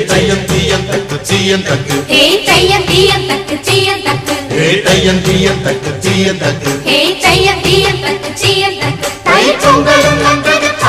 தையம் தீயம் தக்கு சீயம் தக்கு தையம் தீயம் தக்கு சீயம் தக்கு தையம் தீயம் தக்கு சீயம் தக்கு தையம் தீயம் தக்கு சீயம் தக்கு தை பொங்கலும் வந்தது